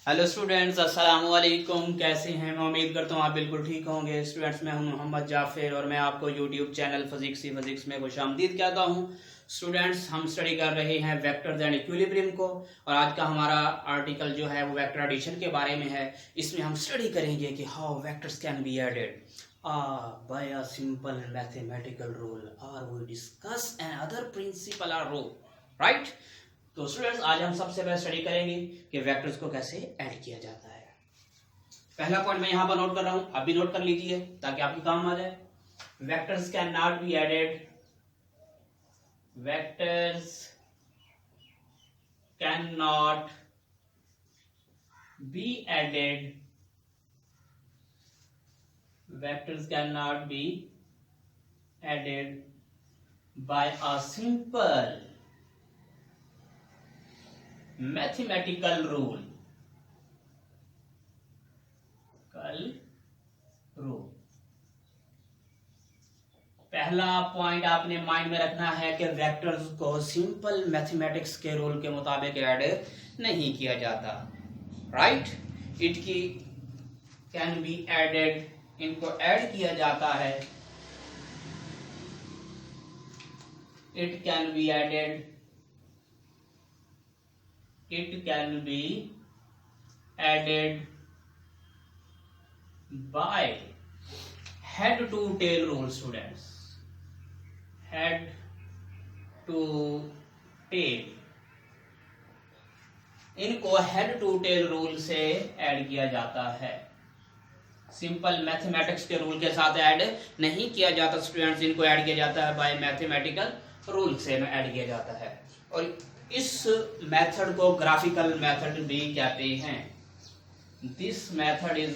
Hello students, अस्सलाम वालेकुम। कैसे हैं? मैं उम्मीद करता हूँ आप बिल्कुल ठीक होंगे। स्टूडेंट्स, मैं हूं मोहम्मद जाफिर और मैं आपको यूट्यूब चैनल फिजिक्स में खुशामदीद कहता हूँ। स्टूडेंट्स, हम स्टडी कर रहे हैं वेक्टर्स एंड इक्विलिब्रियम को, और आज का हमारा आर्टिकल जो है वो वेक्टर एडिशन के बारे में है। इसमें हम स्टडी करेंगे कि how vectors can be added by a simple mathematical rule, और we discuss another principle or rule, right. तो स्टूडेंट्स, आज हम सबसे पहले स्टडी करेंगे कि वेक्टर्स को कैसे ऐड किया जाता है। पहला पॉइंट मैं यहां पर नोट कर रहा हूं, आप भी नोट कर लीजिए ताकि आपके काम आ जाए। Vectors can not be added, vectors can not be added, vectors can not be added by a simple mathematical rule. पहला पॉइंट आपने माइंड में रखना है कि वेक्टर्स को सिंपल मैथमेटिक्स के रूल के मुताबिक ऐड नहीं किया जाता, राइट। इट की कैन बी एडेड, इनको ऐड किया जाता है। It can be added, it can be added by head to tail rule, students, head to tail। इनको हेड टू टेल रूल से ऐड किया जाता है, सिंपल मैथमेटिक्स के रूल के साथ ऐड नहीं किया जाता स्टूडेंट्स। इनको ऐड किया जाता है बाय मैथमेटिकल रूल से ऐड किया जाता है, और इस मेथड को ग्राफिकल मेथड भी कहते हैं। This method is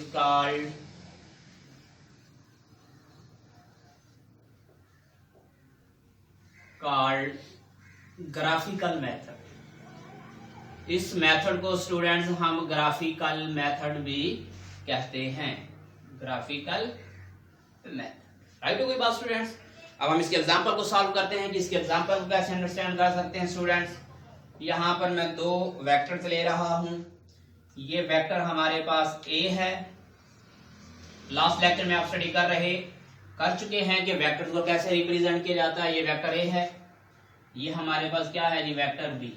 called graphical method. इस मेथड को स्टूडेंट्स हम ग्राफिकल मेथड भी कहते हैं, ग्राफिकल मेथड, राइट। हो गई बात स्टूडेंट्स। अब हम इसके एग्जांपल को सॉल्व करते हैं कि इसके एग्जांपल को कैसे अंडरस्टैंड कर सकते हैं स्टूडेंट्स। यहां पर मैं दो वेक्टर्स ले रहा हूं। ये वेक्टर हमारे पास ए है। लास्ट लेक्चर में आप स्टडी कर चुके हैं कि वेक्टर को कैसे रिप्रेजेंट किया जाता है। ये वेक्टर ए है, ये हमारे पास क्या है जी, वेक्टर बी।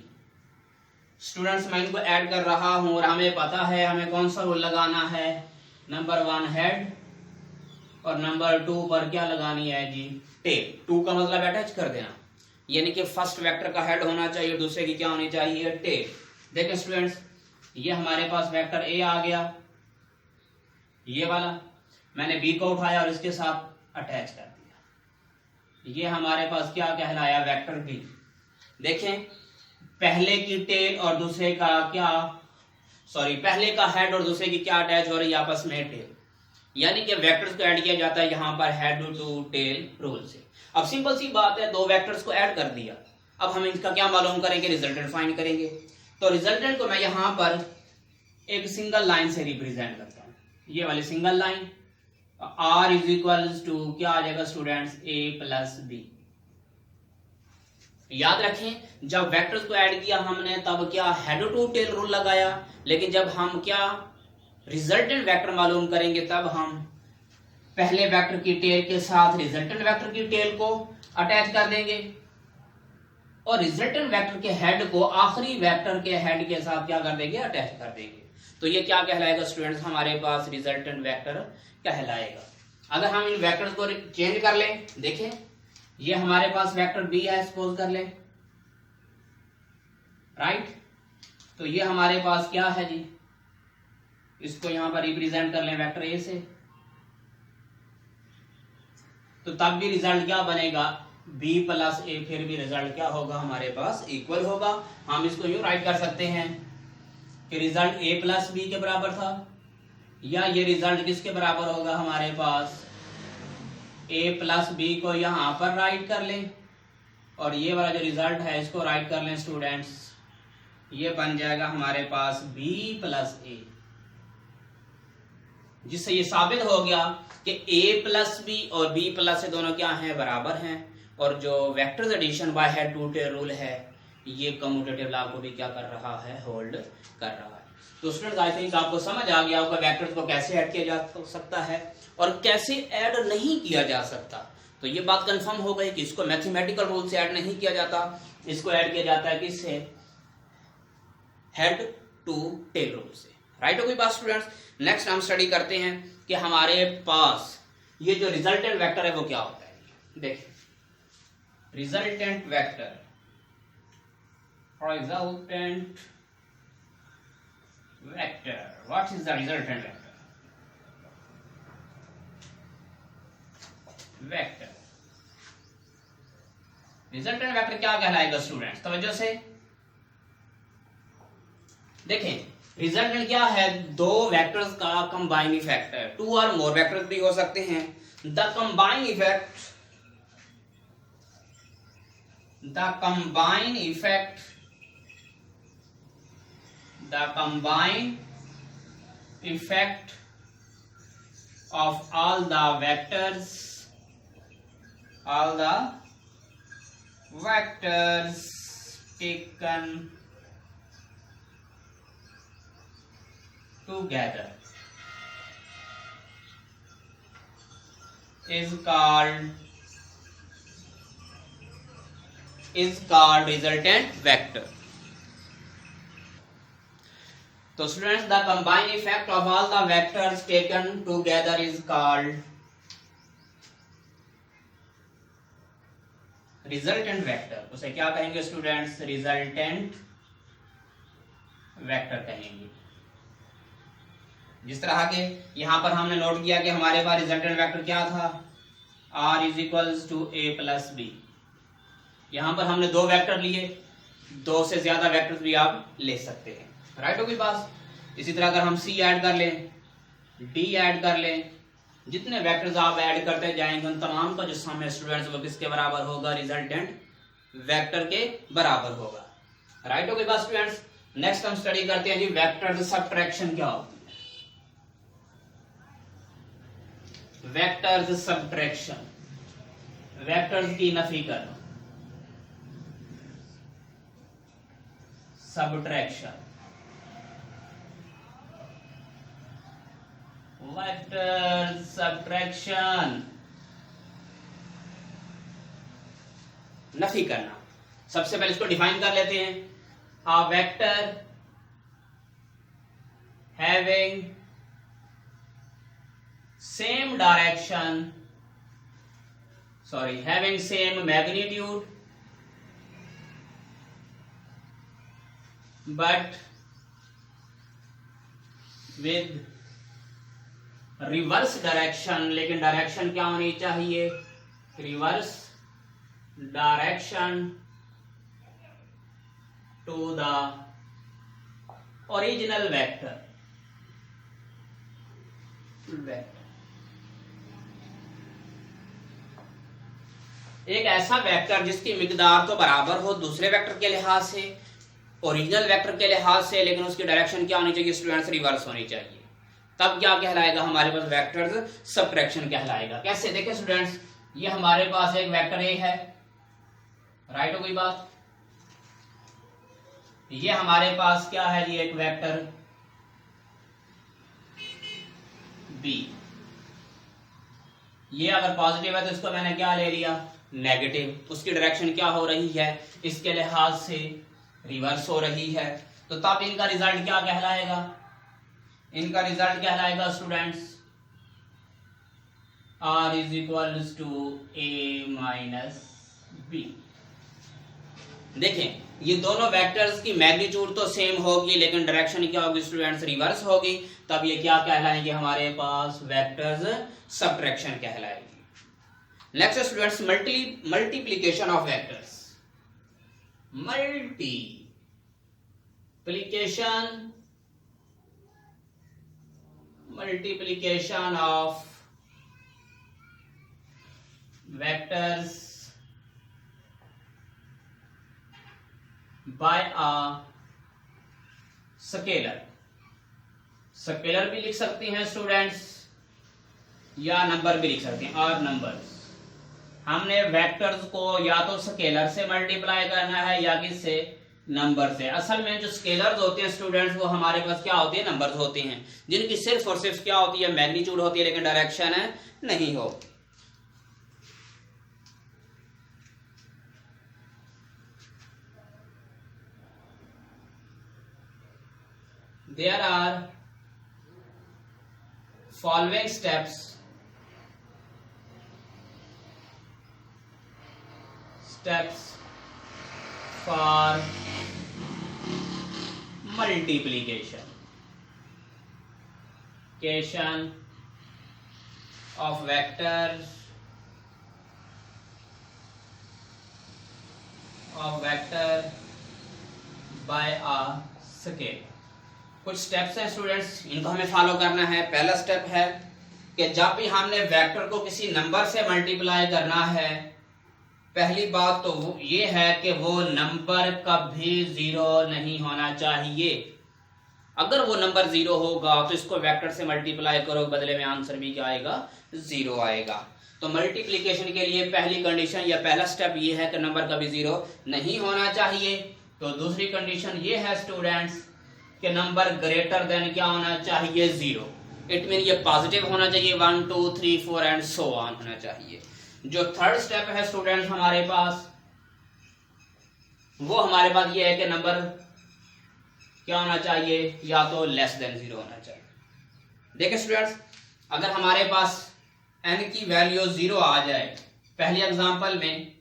स्टूडेंट्स, मैं इनको ऐड कर रहा हूं और हमें पता है हमें कौन सा रूल लगाना है। नंबर 1 हेड और नंबर 2 पर क्या लगानी है जी, टेल। 2 का मतलब अटैच कर देना, यानी कि फर्स्ट वेक्टर का हेड होना चाहिए, दूसरे की क्या होनी चाहिए, टेल। देखें स्टूडेंट्स, ये हमारे पास वेक्टर ए आ गया, ये वाला। मैंने बी को उठाया और इसके साथ अटैच कर दिया। ये हमारे पास क्या कहलाया, वेक्टर बी। देखें, पहले की टेल और दूसरे का क्या, पहले का हेड और दूसरे की क्या अटैच हो रही है आपस में, टेल। यानी कि वेक्टर्स को ऐड किया जाता है यहां पर हेड टू टेल रूल से। अब सिंपल सी बात है, दो वेक्टर्स को ऐड कर दिया। अब हम इनका क्या मालूम करेंगे, रिजल्टेंट फाइंड करेंगे। तो रिजल्टेंट को मैं यहां पर एक सिंगल लाइन से रिप्रेजेंट करता हूं, ये वाली single line. R is equal to क्या आ जाएगा स्टूडेंट्स, ए प्लस बी। याद रखें, जब वेक्टर्स को ऐड किया हमने तब क्या हेड टू टेल रूल लगाया, लेकिन जब हम क्या रिजल्टेंट वेक्टर मालूम करेंगे तब हम पहले वेक्टर की टेल के साथ रिजल्टेंट वेक्टर की टेल को अटैच कर देंगे, और रिजल्टेंट वेक्टर के हेड को आखिरी वेक्टर के हेड के साथ क्या कर देंगे, अटैच कर देंगे। तो ये क्या कहलाएगा स्टूडेंट्स, हमारे पास रिजल्टेंट वेक्टर कहलाएगा। अगर हम इन वेक्टर्स को चेंज कर लें, देखें ये हमारे पास वेक्टर बी है, सपोज कर लें, राइट। तो ये हमारे पास क्या है जी, इसको यहां पर रिप्रेजेंट कर लें वेक्टर ए से, तो तब भी रिजल्ट क्या बनेगा, b प्लस ए। फिर भी रिजल्ट क्या होगा हमारे पास, इक्वल होगा। हम इसको यूं राइट कर सकते हैं कि रिजल्ट a प्लस बी के बराबर था, या ये रिजल्ट किसके बराबर होगा हमारे पास, a प्लस बी को यहां पर राइट कर लें, और ये वाला जो रिजल्ट है इसको राइट कर लें स्टूडेंट्स, ये बन जाएगा हमारे पास b प्लस ए। जिससे ये साबित हो गया कि a प्लस बी और b प्लस ए दोनों क्या हैं, बराबर हैं। और जो vectors addition by head to tail rule है, ये कम्यूटेटिव लॉ को भी क्या कर रहा है, होल्ड कर रहा है। तो स्टूडेंट्स आई थिंक आपको समझ आ गया होगा वेक्टर्स को कैसे ऐड किया जा सकता है और कैसे ऐड नहीं किया जा सकता। तो ये बात कंफर्म हो गई कि इसको मैथमेटिकल रूल से ऐड नहीं किया जाता, इसको ऐड किया जाता है किससे, हेड टू टेल रूल से। राइट हो गई बात स्टूडेंट्स। नेक्स्ट हम स्टडी करते हैं कि हमारे पास ये जो रिजल्टेंट वेक्टर है वो क्या होता है। देखिए resultant vector, resultant vector, what is the resultant vector? Vector, resultant vector क्या कहलाएगा स्टूडेंट्स, तवज्जो से देखें। रिजल्टेंट क्या है, दो वेक्टर्स का कंबाइन इफेक्ट है। टू और मोर वेक्टर्स भी हो सकते हैं। The combine effect, the combine effect, the combine effect of all the vectors, all the vectors taken together is called resultant vector. तो students the combined effect of all the vectors taken together is called resultant vector. उसे क्या कहेंगे students, resultant vector कहेंगे। जिस तरह के यहां पर हमने नोट किया कि हमारे पास रिजल्टेंट वेक्टर क्या था, r is equals to a plus b. यहां पर हमने दो वेक्टर लिए, दो से ज्यादा वेक्टर भी आप ले सकते हैं। राइट होगी बात। इसी तरह अगर हम c ऐड कर लें, d ऐड कर लें, जितने वेक्टर्स आप ऐड करते जाएंगे उन तमाम का जो सम है स्टूडेंट्स वो किसके बराबर होगा, रिजल्टेंट वेक्टर के बराबर होगा। राइट होगी बात स्टूडेंट्स। नेक्स्ट हम स्टडी करते हैं जी वेक्टर सबट्रैक्शन क्या होती है। वेक्टर्स सबट्रैक्शन, वेक्टर्स की नफी करना, सबट्रैक्शन, वेक्टर सबट्रैक्शन, नफी करना। सबसे पहले इसको डिफाइन कर लेते हैं। A vector having same direction, sorry having same magnitude but with reverse direction, लेकिन डायरेक्शन क्या होनी चाहिए, reverse direction to the original vector. एक ऐसा वेक्टर जिसकी मिकदार तो बराबर हो दूसरे वेक्टर के लिहाज से, ओरिजिनल वेक्टर के लिहाज से, लेकिन उसकी डायरेक्शन क्या होनी चाहिए स्टूडेंट्स, रिवर्स होनी चाहिए। तब क्या कहलाएगा, हमारे पास वेक्टर्स सबट्रैक्शन कहलाएगा। कैसे देखें स्टूडेंट्स, ये हमारे पास एक वेक्टर ए है, राइट हो गई बात। ये हमारे पास क्या है, ये एक वेक्टर बी। ये अगर पॉजिटिव है तो इसको मैंने क्या ले लिया, नेगेटिव। उसकी डायरेक्शन क्या हो रही है, इसके लिहाज से रिवर्स हो रही है। तो तब इनका रिजल्ट क्या कहलाएगा, इनका रिजल्ट कहलाएगा students r is equal to a minus b. देखें ये दोनों वेक्टर्स की मैग्नीट्यूड तो सेम होगी, लेकिन डायरेक्शन क्या होगी स्टूडेंट्स, रिवर्स होगी। तब ये क्या कहलाएंगे, हमारे पास वेक्टर्स सबट्रैक्शन कहलाएगी। Next students multiplication of vectors, multiplication of vectors by a scalar। Scalar भी लिख सकते हैं स्टूडेंट्स या नंबर भी लिख सकते हैं, और नंबर्स। हमने वेक्टर्स को या तो स्केलर से मल्टीप्लाई करना है या किससे, नंबर से। असल में जो स्केलर्स होते हैं स्टूडेंट्स वो हमारे पास क्या होते हैं, नंबर्स होते हैं, जिनकी सिर्फ और सिर्फ क्या होती है, मैग्नीट्यूड होती है, लेकिन डायरेक्शन है नहीं हो। There are following steps for multiplication of vector by a scale। कुछ स्टेप्स हैं स्टूडेंट्स, इनको हमें फॉलो करना है। पहला स्टेप है कि जब भी हमने वेक्टर को किसी नंबर से मल्टीप्लाई करना है, पहली बात तो वो ये है कि वो नंबर कभी जीरो नहीं होना चाहिए। अगर वो नंबर जीरो होगा तो इसको वेक्टर से मल्टीप्लाई करो, बदले में आंसर भी क्या आएगा, जीरो आएगा। तो मल्टीप्लिकेशन के लिए पहली कंडीशन या पहला स्टेप ये है कि नंबर कभी जीरो नहीं होना चाहिए। तो दूसरी कंडीशन ये है स्टूडेंट्स कि नंबर ग्रेटर देन क्या होना चाहिए, जीरो। इट मीन ये पॉजिटिव होना चाहिए, 1 2 3 4 एंड सो ऑन होना चाहिए। जो थर्ड स्टेप है स्टूडेंट्स हमारे पास, वो हमारे पास ये है कि नंबर क्या होना चाहिए, या तो लेस देन जीरो होना चाहिए। देखिए स्टूडेंट्स, अगर हमारे पास n की वैल्यू जीरो आ जाए, पहले एग्जांपल में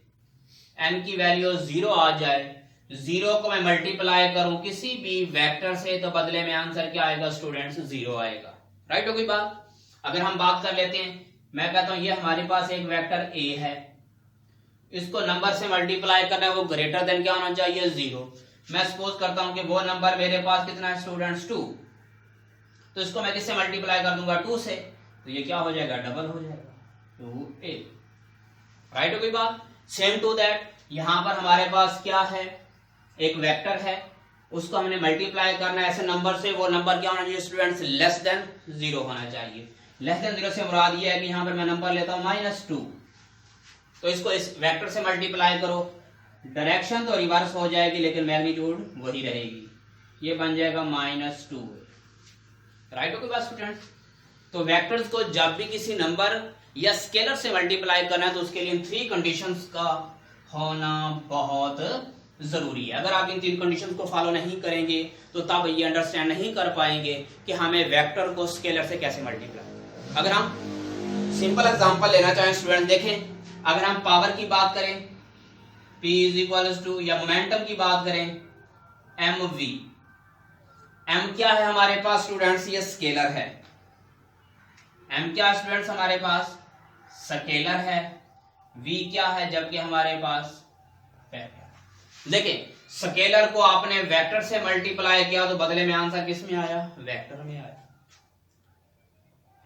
n की वैल्यू जीरो आ जाए, जीरो को मैं मल्टीप्लाई करूं किसी भी वेक्टर से, तो बदले में आंसर क्या आएगा स्टूडेंट्स, जीरो आएगा। राइट हो गई बात। अगर हम बात कर लेते हैं, मैं कहता हूं ये हमारे पास एक वेक्टर a है, इसको नंबर से मल्टीप्लाई करना है, वो ग्रेटर देन क्या होना चाहिए, जीरो। मैं सपोज करता हूं कि वो नंबर मेरे पास कितना है स्टूडेंट्स, 2, तो इसको मैं किससे मल्टीप्लाई कर दूंगा, 2 से, तो ये क्या हो जाएगा, डबल हो जाएगा, 2a। राइट हो गई बात। सेम टू दैट यहां पर हमारे पास क्या है, एक वेक्टर है, उसको हमने मल्टीप्लाई करना है ऐसे नंबर से, वो नंबर क्या होना चाहिए स्टूडेंट्स, लेस देन जीरो होना चाहिए। लेस देन जीरो से मुराद ये है कि यहां पर मैं नंबर लेता हूं -2, तो इसको इस वेक्टर से मल्टीप्लाई करो, डायरेक्शन तो रिवर्स हो जाएगी लेकिन मैग्नीट्यूड वही रहेगी, ये बन जाएगा -2। राइट हो गई बात स्टूडेंट्स। तो वेक्टर्स को जब भी किसी नंबर या स्केलर से मल्टीप्लाई करना है तो उसके लिए इन 3 कंडीशंस का होना बहुत जरूरी है। अगर आप इन 3 कंडीशंस को फॉलो नहीं करेंगे तो तब ये अंडरस्टैंड नहीं कर पाएंगे कि हमें वेक्टर को स्केलर से कैसे मल्टीप्लाई। अगर हम सिंपल एग्जांपल लेना चाहें स्टूडेंट, देखें, अगर हम पावर की बात करें P = या मोमेंटम की बात करें mv, m क्या है हमारे पास स्टूडेंट्स, ये स्केलर है। m क्या है स्टूडेंट्स हमारे पास, स्केलर है। v क्या है, जबकि हमारे पास वेक्टर। देखिए स्केलर को आपने वेक्टर से मल्टीप्लाई किया तो बदले में आंसर किस में आया, वेक्टर में आया।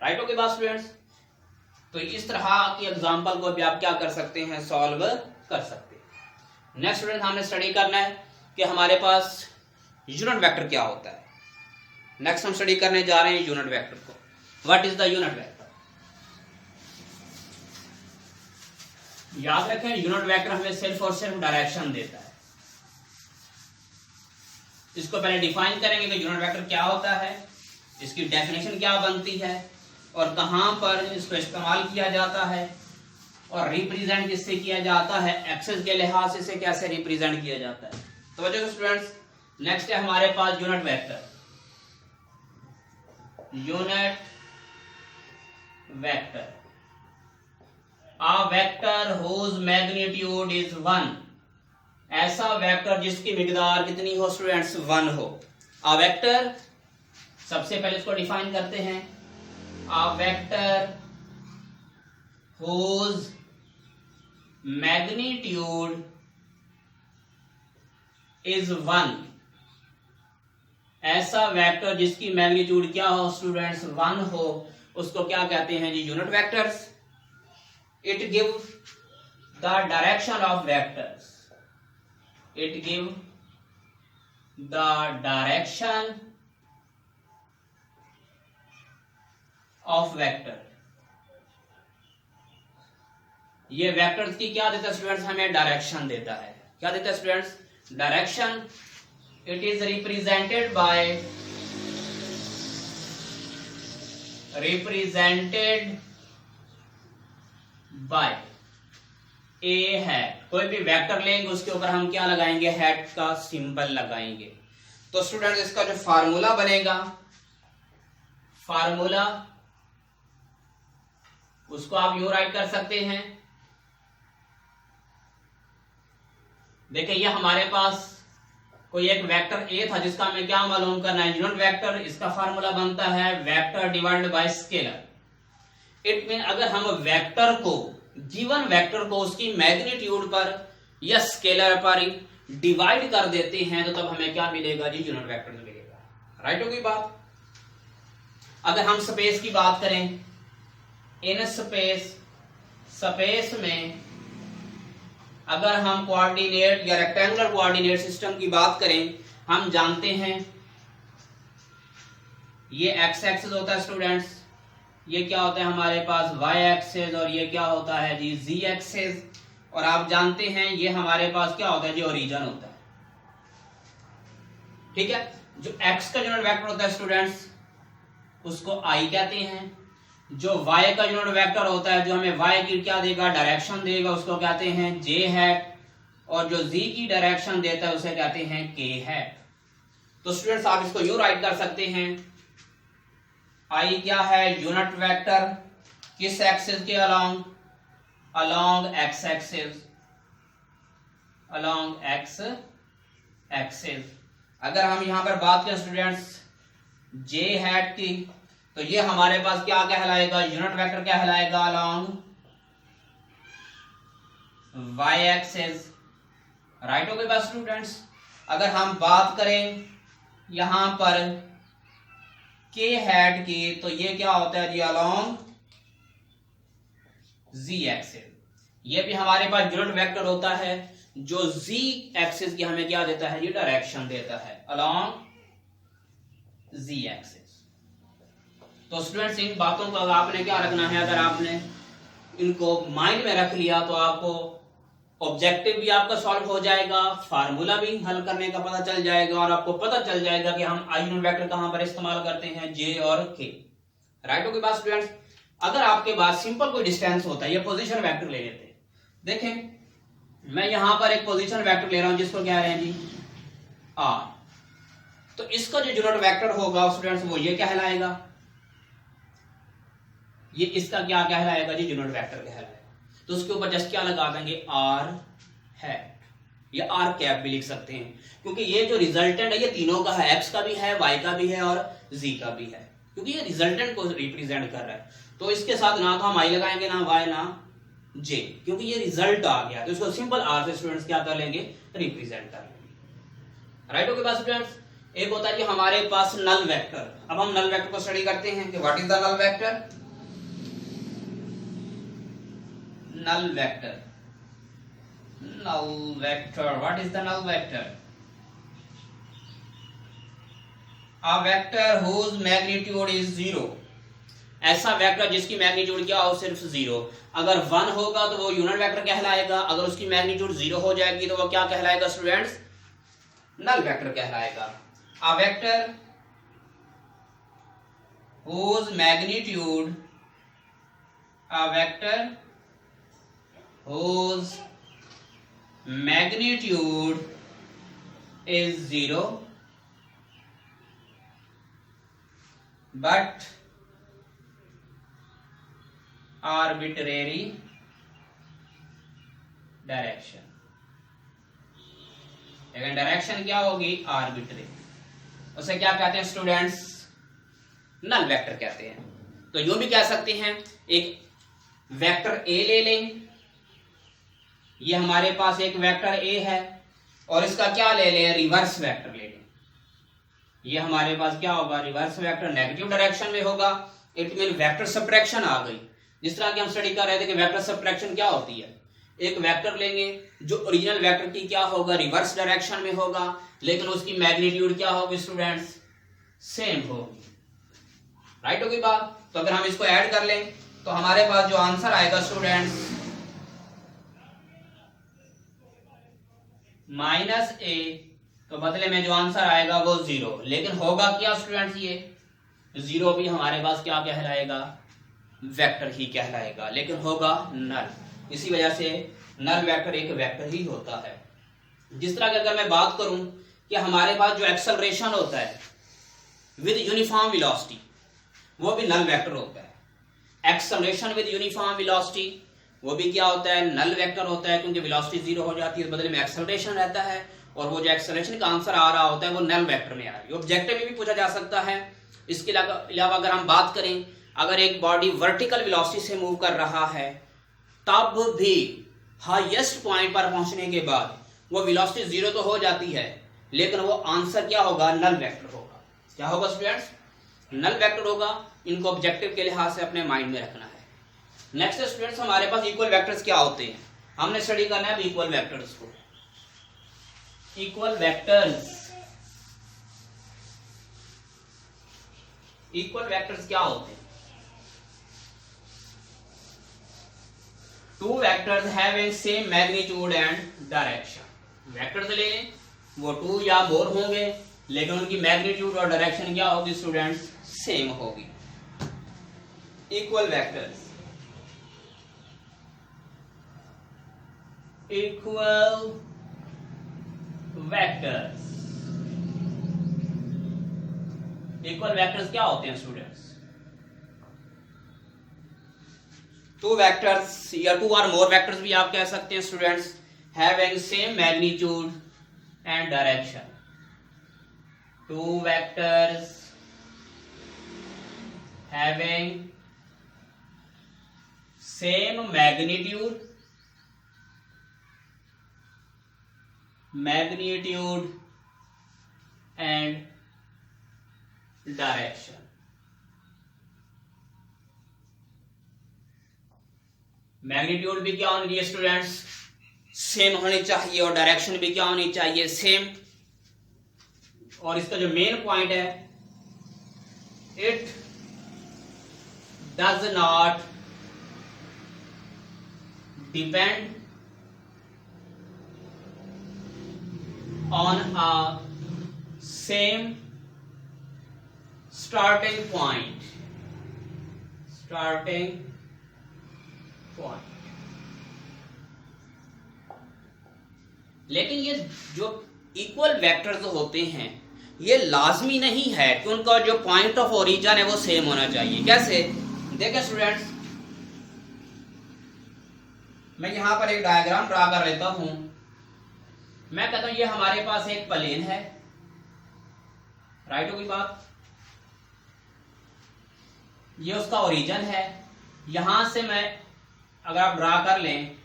राइट हो गई बात स्टूडेंट्स। तो इस तरह की एग्जांपल को भी आप क्या कर सकते हैं, सॉल्व कर सकते हैं। नेक्स्ट स्टूडेंट हमने स्टडी करना है कि हमारे पास यूनिट वेक्टर क्या होता है। नेक्स्ट हम स्टडी करने जा रहे हैं यूनिट वेक्टर को। What is the unit vector. याद रखें यूनिट वेक्टर हमें सिर्फ और सिर्फ डायरेक्शन देता है। इसको पहले डिफाइन करेंगे कि यूनिट वेक्टर क्या होता है, इसकी डेफिनेशन क्या बनती है और कहां पर इसको इस्तेमाल किया जाता है और रिप्रेजेंट किससे किया जाता है, एक्सेस के लिहाज से इसे कैसे रिप्रेजेंट किया जाता है। तो बच्चों स्टूडेंट्स नेक्स्ट है हमारे पास unit vector. Unit vector, a vector whose magnitude is 1, ऐसा वेक्टर जिसकी मिकदार कितनी हो स्टूडेंट्स, 1 हो। a वेक्टर, सबसे पहले इसको डिफाइन करते हैं, a vector whose magnitude is 1, ऐसा वेक्टर जिसकी मैग्नीट्यूड क्या हो स्टूडेंट्स, 1 हो, उसको क्या कहते हैं जी, unit vectors. It gives the direction of vectors. It gives the direction of vector. ये वेक्टर्स की क्या देता है स्टूडेंट्स, हमें डायरेक्शन देता है। क्या देता है students, direction. it is represented by ए है। कोई भी वेक्टर लेंगे उसके ऊपर हम क्या लगाएंगे, हैट का सिंबल लगाएंगे। तो स्टूडेंट्स इसका जो फार्मूला बनेगा, फार्मूला उसको आप यूं राइट कर सकते हैं। देखिए ये हमारे पास कोई एक वेक्टर ए था जिसका हमें क्या मालूम करना है, यूनिट वेक्टर। इसका फार्मूला बनता है vector divided by scalar. It mean अगर हम वेक्टर को, गिवन वेक्टर को उसकी मैग्नीट्यूड पर या स्केलर पर डिवाइड कर देते हैं तो तब हमें क्या मिलेगा जी, यूनिट वेक्टर मिलेगा। राइट होगी बात। अगर हम स्पेस की बात करें, इन स्पेस में अगर हम कोऑर्डिनेट या रेक्टेंगुलर कोऑर्डिनेट सिस्टम की बात करें, हम जानते हैं ये एक्स एक्सिस होता है स्टूडेंट्स, ये क्या होता है हमारे पास वाई एक्सिस, और ये क्या होता है जी जी एक्सिस। और आप जानते हैं ये हमारे पास क्या होता है जी, ओरिजिन होता है। ठीक है, जो एक्स का यूनिट वेक्टर होता है स्टूडेंट्स उसको आई कहते हैं। जो y का यूनिट वेक्टर होता है, जो हमें y की क्या देगा, डायरेक्शन देगा, उसको कहते हैं j हैट। और जो z की डायरेक्शन देता है उसे कहते हैं k हैट। तो स्टूडेंट्स आप इसको यूं राइट कर सकते हैं, i क्या है, यूनिट वेक्टर किस एक्सिस के along, along x axis, along x axis. अगर हम यहां पर बात करें स्टूडेंट्स j हैट की, तो ये हमारे पास क्या कहलाएगा, यूनिट वेक्टर कहलाएगा अलोंग y एक्सिस। राइट हो गई बात स्टूडेंट्स। अगर हम बात करें यहां पर k हैट की, तो ये क्या होता है जी, अलोंग z एक्सिस। ये भी हमारे पास यूनिट वेक्टर होता है जो z एक्सिस की हमें क्या देता है, ये डायरेक्शन देता है अलोंग z एक्सिस। तो स्टूडेंट्स इन बातों का आपने क्या रखना है, अगर आपने इनको माइंड में रख लिया तो आपको ऑब्जेक्टिव भी आपका सॉल्व हो जाएगा, फार्मूला भी हल करने का पता चल जाएगा, और आपको पता चल जाएगा कि हम आई यूनिट वेक्टर कहां पर इस्तेमाल करते हैं, जे और के। राइट हो गई बात स्टूडेंट्स। अगर आपके पास सिंपल कोई डिस्टेंस होता है, ये पोजीशन वेक्टर ले लेते हैं। देखें मैं यहां पर एक पोजीशन वेक्टर ले रहा हूं जिसको कह रहे हैं जी आर। तो इसका जो यूनिट वेक्टर होगा स्टूडेंट्स वो ये कहलाएगा, ये इसका क्या कहलाएगा जी, यूनिट वेक्टर कहलाएगा। तो उसके ऊपर जस्ट क्या लगा देंगे, आर हैट, या आर कैप भी लिख सकते हैं, क्योंकि ये जो रिजल्टेंट है ये तीनों का है, एक्स का भी है, वाई का भी है और जी का भी है, क्योंकि ये रिजल्टेंट को रिप्रेजेंट कर रहा है। तो इसके साथ ना तो हम आई लगाएंगे, ना वाई, ना जे, क्योंकि ये रिजल्ट आ गया, तो इसको सिंपल आर से स्टूडेंट्स क्या कर लेंगे, रिप्रेजेंट कर लेंगे। राइट हो गई बात स्टूडेंट्स। एक होता है कि हमारे पास नल वेक्टर। अब हम नल वेक्टर को स्टडी करते हैं कि what is the null vector. null vector, what is the null vector? A vector whose magnitude is 0, ऐसा वेक्टर जिसकी मैग्नीट्यूड क्या हो, सिर्फ 0। अगर 1 होगा तो वो यूनिट वेक्टर कहलाएगा, अगर उसकी मैग्नीट्यूड 0 हो जाएगी तो वो क्या कहलाएगा स्टूडेंट्स, नल वेक्टर कहलाएगा। A vector whose magnitude, a vector whose magnitude is 0 but arbitrary direction। लेकिन डायरेक्शन क्या होगी, आर्बिट्रेरी। उसे क्या कहते हैं स्टूडेंट्स, नल वेक्टर कहते हैं। तो यूं भी कह सकते हैं, एक वेक्टर ए ले लें, ये हमारे पास एक वेक्टर ए है, और इसका क्या ले लें, रिवर्स वेक्टर ले लें। ये हमारे पास क्या होगा, रिवर्स वेक्टर नेगेटिव डायरेक्शन में होगा। इट मीन वेक्टर सब्ट्रैक्शन आ गई। जिस तरह की हम स्टडी कर रहे थे कि वेक्टर सब्ट्रैक्शन क्या होती है, एक वेक्टर लेंगे जो ओरिजिनल वेक्टर की क्या होगा, रिवर्स डायरेक्शन में होगा, लेकिन उसकी मैग्नीट्यूड क्या होगी स्टूडेंट्स, सेम होगी। राइट होगी बात। तो अगर हम इसको ऐड कर लें तो हमारे पास जो आंसर आएगा स्टूडेंट्स, -a तो बदले में जो आंसर आएगा वो 0, लेकिन होगा क्या स्टूडेंट्स, ये 0 भी हमारे पास क्या कहलाएगा, वेक्टर ही कहलाएगा, लेकिन होगा नल। इसी वजह से नल वेक्टर एक वेक्टर ही होता है। जिस तरह की अगर मैं बात करूं कि हमारे पास जो एक्सेलरेशन होता है विद यूनिफॉर्म वेलोसिटी, वो भी नल वेक्टर होता है। एक्सेलरेशन विद यूनिफॉर्म वेलोसिटी वो भी क्या होता है, नल वेक्टर होता है, क्योंकि वेलोसिटी 0 हो जाती है, बदले में एक्सेलरेशन रहता है, और वो जो एक्सेलरेशन का आंसर आ रहा होता है वो नल वेक्टर में आ रही है। ऑब्जेक्टिव में भी पूछा जा सकता है। इसके अलावा अगर हम बात करें, अगर एक बॉडी वर्टिकल वेलोसिटी से मूव कर रहा है, तब भी हाईएस्ट पॉइंट पर पहुंचने के बाद वो वेलोसिटी 0 तो हो जाती है, लेकिन वो आंसर क्या होगा, नल वेक्टर होगा। क्या होगा स्टूडेंट्स, नल वेक्टर होगा। इनको ऑब्जेक्टिव के लिहाज से अपने माइंड में रखना है। नेक्स्ट स्टूडेंट्स, हमारे पास इक्वल वेक्टर्स क्या होते हैं, हमने स्टडी करना है इक्वल वेक्टर्स को। इक्वल वेक्टर्स क्या होते हैं? Two vectors having same magnitude and direction. Vectors ले लें, वो 2 या मोर होंगे, लेकिन उनकी मैग्नीट्यूड और डायरेक्शन क्या होगी स्टूडेंट्स, सेम होगी। Equal vectors, equal vectors, equal vectors क्या होते हैं स्टूडेंट्स? टू वेक्टर्स या 2 और मोर वेक्टर्स भी आप कह सकते हैं students, having same magnitude and direction. Two vectors having same magnitude and direction। Magnitude भी क्या होनी चाहिए स्टूडेंट्स, सेम होनी चाहिए, और डायरेक्शन भी क्या होनी चाहिए, सेम। और इसका जो मेन पॉइंट है, it does not depend on a same starting point। लेकिन ये जो इक्वल वेक्टर्स होते हैं, ये लाजमी नहीं है कि उनका जो पॉइंट ऑफ ओरिजिन है वो सेम होना चाहिए। कैसे, देखिए स्टूडेंट्स, मैं यहां पर एक डायग्राम ड्रा कर लेता हूं। मैं कहता हूं ये हमारे पास एक प्लेन है, राइट होगी बात, ये उसका ओरिजिन है। यहां से मैं अगर आप ड्रा कर लें,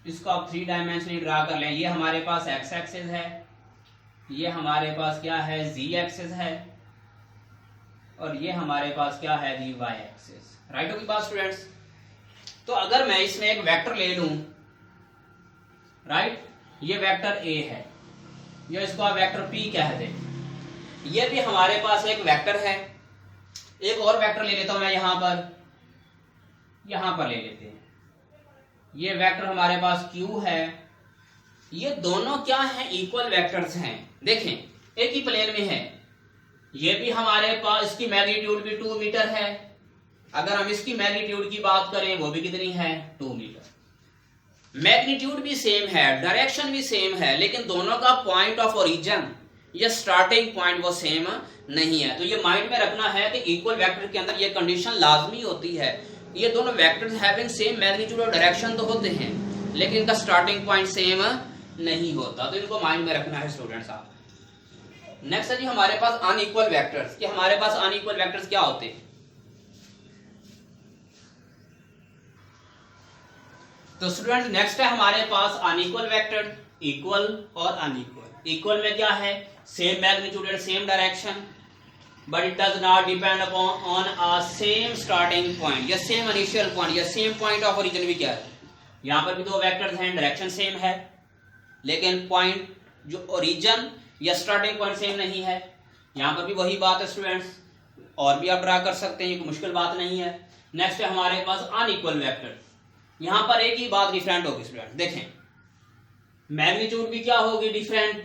इसको आप 3 डायमेंशनली ड्रा कर लें, ये हमारे पास एक्स एक्सिस है, ये हमारे पास क्या है, जी एक्सिस है, और ये हमारे पास क्या है, दी वाई एक्सिस। राइट होगी बात स्टूडेंट्स? तो अगर मैं इसमें एक वेक्टर ले लूं, राइट, ये वेक्टर ए है, या इसको आप वेक्टर पी कह दें, ये भी हमारे पास एक वेक्टर है। एक और वेक्टर ले लेता हूं मैं, यहां पर ले लेते हैं, ये वेक्टर हमारे पास क्यू है। ये दोनों क्या हैं, इक्वल वेक्टर्स हैं। देखें, एक ही प्लेन में है, ये भी हमारे पास, इसकी मैग्नीट्यूड भी 2 मीटर है। अगर हम इसकी मैग्नीट्यूड की बात करें, वो भी कितनी है, 2 मीटर। मैग्नीट्यूड भी सेम है, डायरेक्शन भी सेम है, लेकिन दोनों का पॉइंट ऑफ ओरिजिन या स्टार्टिंग पॉइंट वो सेम नहीं है। तो ये माइंड में रखना है कि इक्वल वेक्टर के अंदर ये कंडीशन लाजमी होती है। ये दोनों वेक्टर्स हैविंग सेम मैग्नीट्यूड और डायरेक्शन तो होते हैं, लेकिन इनका स्टार्टिंग पॉइंट सेम नहीं होता। तो इनको माइंड में रखना है स्टूडेंट्स आप। नेक्स्ट है जी हमारे पास अनइक्वल वेक्टर्स। कि हमारे पास अनइक्वल वेक्टर्स क्या होते हैं? तो स्टूडेंट नेक्स्ट है हमारे पास अनइक्वल वेक्टर, इक्वल और अनइक्वल। इक्वल में क्या है, same magnitude and same direction, but it does not depend upon on a same starting point या सेम इनिशियल पॉइंट या सेम पॉइंट ऑफ ओरिजिन भी क्या है। यहां पर भी 2 वेक्टर्स हैं, डायरेक्शन सेम है, लेकिन पॉइंट जो ओरिजिन या स्टार्टिंग पॉइंट सेम नहीं है। यहां पर भी वही बात है स्टूडेंट्स, और भी आप ड्रा कर सकते हैं, ये कोई मुश्किल बात नहीं है। नेक्स्ट है हमारे पास अनइक्वल वेक्टर। यहां पर एक ही बात डिफरेंट होगी स्टूडेंट। देखें, मैग्नीट्यूड भी क्या होगी, different,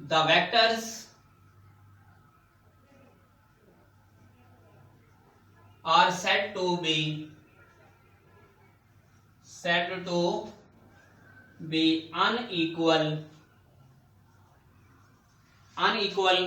The vectors are said to be unequal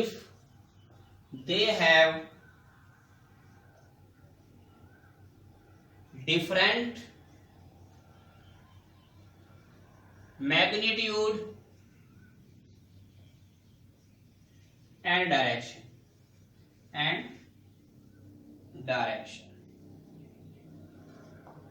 if they have different magnitude and direction.